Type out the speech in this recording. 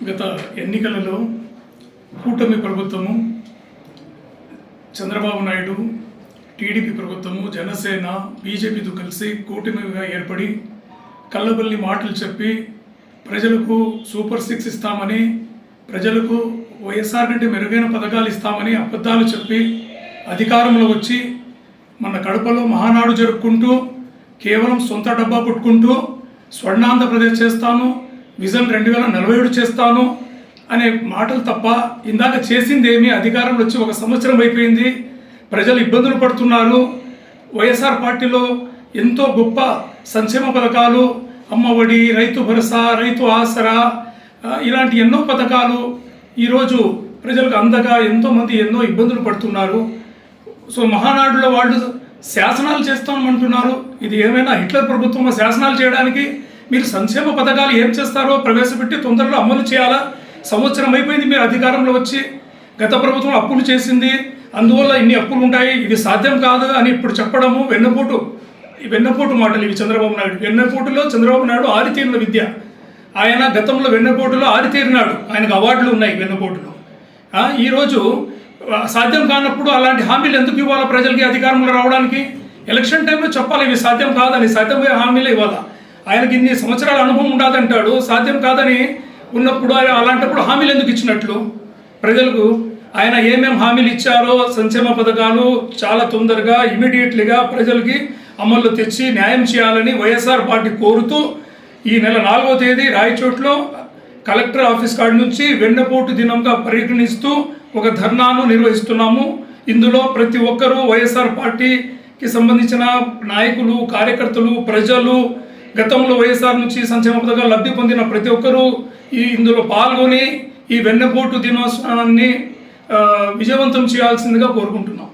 గత ఎన్నికలలో కూటమి ప్రభుత్వము, చంద్రబాబు నాయుడు, టీడీపీ ప్రభుత్వము, జనసేన, బీజేపీతో కలిసి కూటమిగా ఏర్పడి కల్లబల్లి మాటలు చెప్పి ప్రజలకు సూపర్ సిక్స్ ఇస్తామని, ప్రజలకు వైఎస్ఆర్ కంటే మెరుగైన పథకాలు ఇస్తామని అబద్ధాలు చెప్పి అధికారంలో వచ్చి మన కడపలో మహానాడు జరుపుకుంటూ కేవలం సొంత డబ్బా పుట్టుకుంటూ స్వర్ణాంధ్రప్రదేశ్ చేస్తాను, విజన్ 2047 చేస్తాను అనే మాటలు తప్ప ఇందాక చేసింది ఏమీ. అధికారంలో వచ్చి 1 సంవత్సరం అయిపోయింది, ప్రజలు ఇబ్బందులు పడుతున్నారు. వైఎస్ఆర్ పార్టీలో ఎంతో గొప్ప సంక్షేమ పథకాలు, అమ్మఒడి, రైతు భరోసా, రైతు ఆసరా, ఇలాంటి ఎన్నో పథకాలు ఈరోజు ప్రజలకు అందగా ఎంతోమంది ఎన్నో ఇబ్బందులు పడుతున్నారు. సో మహానాడులో వాళ్ళు శాసనాలు చేస్తామంటున్నారు. ఇది ఏమైనా హిట్లర్ ప్రభుత్వం శాసనాలు చేయడానికి? మీరు సంక్షేమ పథకాలు ఏం చేస్తారో ప్రవేశపెట్టి తొందరలో అమలు చేయాలా? సంవత్సరం అయిపోయింది మీరు అధికారంలో వచ్చి. గత ప్రభుత్వం అప్పులు చేసింది, అందువల్ల ఇన్ని అప్పులు ఉంటాయి, ఇది సాధ్యం కాదు అని ఇప్పుడు చెప్పడము వెన్నపోటు మాటలు ఇవి. చంద్రబాబు నాయుడు వెన్నపోటులో చంద్రబాబు నాయుడు ఆరితేరిన విద్య. ఆయన గతంలో వెన్నపోటులో ఆరితేరినాడు, ఆయనకు అవార్డులు ఉన్నాయి వెన్నపోటులో. ఈరోజు సాధ్యం కానప్పుడు అలాంటి హామీలు ఎందుకు ఇవ్వాలి ప్రజలకి? అధికారంలో రావడానికి ఎలక్షన్ టైంలో చెప్పాలి ఇవి సాధ్యం కాదని, సాధ్యమయ్యే హామీలు ఇవ్వాలి. ఆయనకి ఇన్ని సంవత్సరాల అనుభవం ఉండదంటాడు, సాధ్యం కాదని ఉన్నప్పుడు అలాంటప్పుడు హామీలు ఎందుకు ఇచ్చినట్లు ప్రజలకు? ఆయన ఏమేం హామీలు ఇచ్చారో సంక్షేమ పథకాలు చాలా తొందరగా ఇమీడియట్లీగా ప్రజలకి అమల్లో తెచ్చి న్యాయం చేయాలని వైఎస్ఆర్ పార్టీ కోరుతూ ఈ నెల 4వ తేదీ రాయచోట్లో కలెక్టర్ ఆఫీస్ కాడి నుంచి వెన్నపోటు దినంగా పరిగణిస్తూ ఒక ధర్నాను నిర్వహిస్తున్నాము. ఇందులో ప్రతి ఒక్కరూ వైఎస్ఆర్ పార్టీకి సంబంధించిన నాయకులు, కార్యకర్తలు, ప్రజలు, గతంలో వైఎస్ఆర్ నుంచి సంక్షేమ పథకాలు లబ్ధి పొందిన ప్రతి ఒక్కరూ ఇందులో పాల్గొని ఈ వెన్నపోటు దినోత్సవాన్ని విజయవంతం చేయాల్సిందిగా కోరుకుంటున్నాం.